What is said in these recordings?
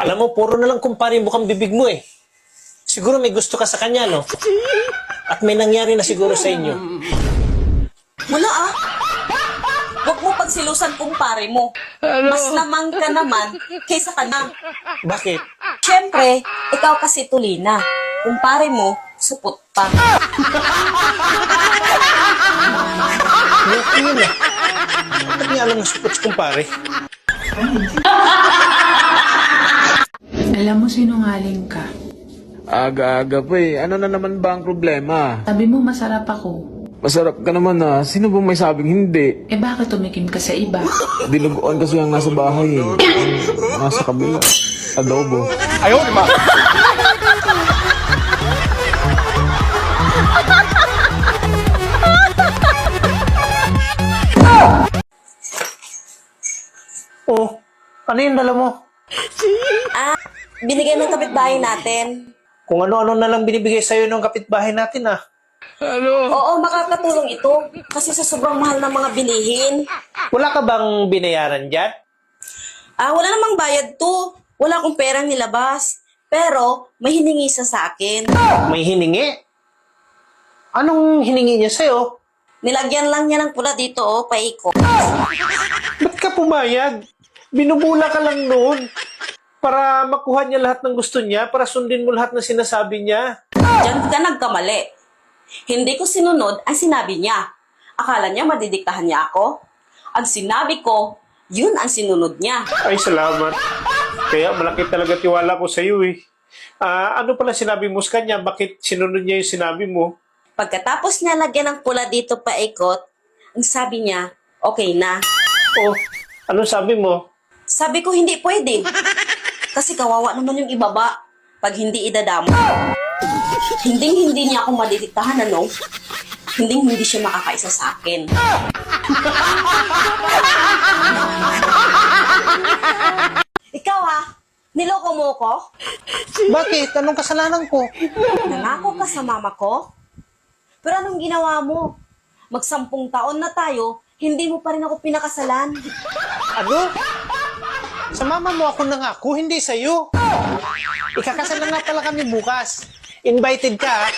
Alam mo, puro na lang kumpare bukang bibig mo eh. Siguro may gusto ka sa kanya, no? At may nangyari na siguro sa inyo. Wala ah. Huwag mo pagsilusan kumpare mo. Mas lamang ka naman kaysa kanya. Bakit? Siyempre, ikaw kasi tulina. Kumpare mo, supot pa. Ano yun ah? Bakit niya alam na supot si kumpare? Alam mo sinungaling ka. Aga-aga pa eh. Ano na naman ba ang problema? Sabi mo masarap ako. Masarap ka naman ah. Sino ba may sabing hindi? Eh bakit tumikim ka sa iba? Dinuguan kasi ang nasa bahay eh. Ang nasa kabila. Adobo. Oh, ano yung dala mo? Ah, binigay ng kapitbahay natin. Kung ano-ano na lang binibigay sa'yo ng kapitbahay natin ah. Oo, makakatulong ito. Kasi sa sobrang mahal ng mga bilihin. Wala ka bang binayaran dyan? Ah, wala namang bayad to. Wala akong perang nilabas. Pero, may hiningi sa akin. May hiningi? Anong hiningi niya sa'yo? Nilagyan lang niya ng pula dito, oh, paikot. Ba't ka pumayag? Binubula ka lang noon para makuha niya lahat ng gusto niya, para sundin mo lahat ng sinasabi niya. Diyan ka nagkamali. Hindi ko sinunod ang sinabi niya. Akala niya madidiktahan niya ako? Ang sinabi ko, yun ang sinunod niya. Ay, salamat. Kaya malaki talaga tiwala ko sa iyo eh. Ano pala sinabi mo sa kanya? Bakit sinunod niya yung sinabi mo? Pagkatapos niya lagyan ng pula dito paikot, ang sabi niya, okay na. Oh, anong sabi mo? Sabi ko, hindi pwede. Kasi kawawa naman yung ibaba pag hindi idadamo. Hindi niya ako madidiktahan, ano? Hindi siya makakaisa sa akin. Ikaw ha? Niloko mo ko? Bakit? Anong kasalanan ko? Nangako ka sa mama ko? Pero anong ginawa mo? Magsampung taon na tayo, hindi mo pa rin ako pinakasalan. Ano? Sa mama mo ako nangako, hindi sa'yo. Ikakasal na nga pala kami bukas. Invited ka, ha?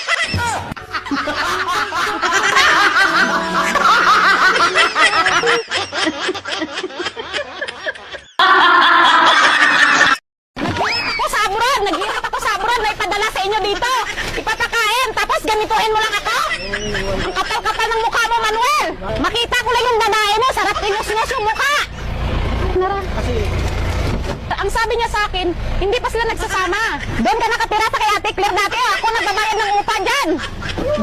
Naghirap ako sa abroad, may padala sa inyo dito. Ipapakain, tapos ganituin mo lang ako. Ang kapal-kapal ng mukha mo, Manuel. Makita ko lang yung babae mo, sarap tinus-nus yung mukha. Ang sabi niya sa akin, hindi pa sila nagsasama. Doon ka nakatira sa kay Ate Claire dati. Ako nagbabayad ng upa dyan.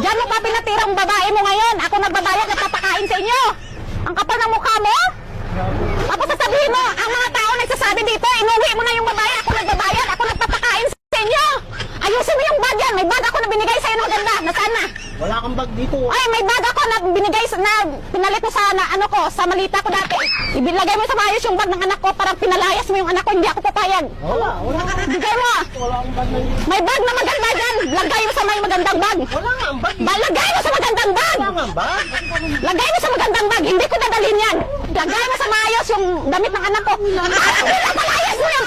Diyan mo pa pinatira ang babae mo ngayon. Ako nagbabayad at papakain sa inyo. Ang kapal ng mukha mo. Tapos sasabihin mo, ang mga tao nagsasabi dito, inuwi mo na yung babae, ako nagbabayad, ako nagpapakain sa inyo. Ayusin mo yung bag yan. May bag ako na binigay sa'yo ng maganda. Nasaan na? Wala kang bag dito. Ay, may bag ako na binigay na pinalit mo sa ano ko, sa malita ko dati. Ibilagay mo sa maayos yung bag ng anak ko, parang pinalayas mo yung anak ko, hindi ako papayag. Wala. Bigay mo. Wala akong bag na yun. May bag na maganda dyan. Lagay mo sa may magandang bag. Wala nga ang bag. Lagay mo sa magandang bag. Wala nga ang bag. Lagay mo sa magandang bag. Hindi ko dadalhin yan. Lagay mo sa maayos yung damit ng anak ko. Parang pinalayas mo yan.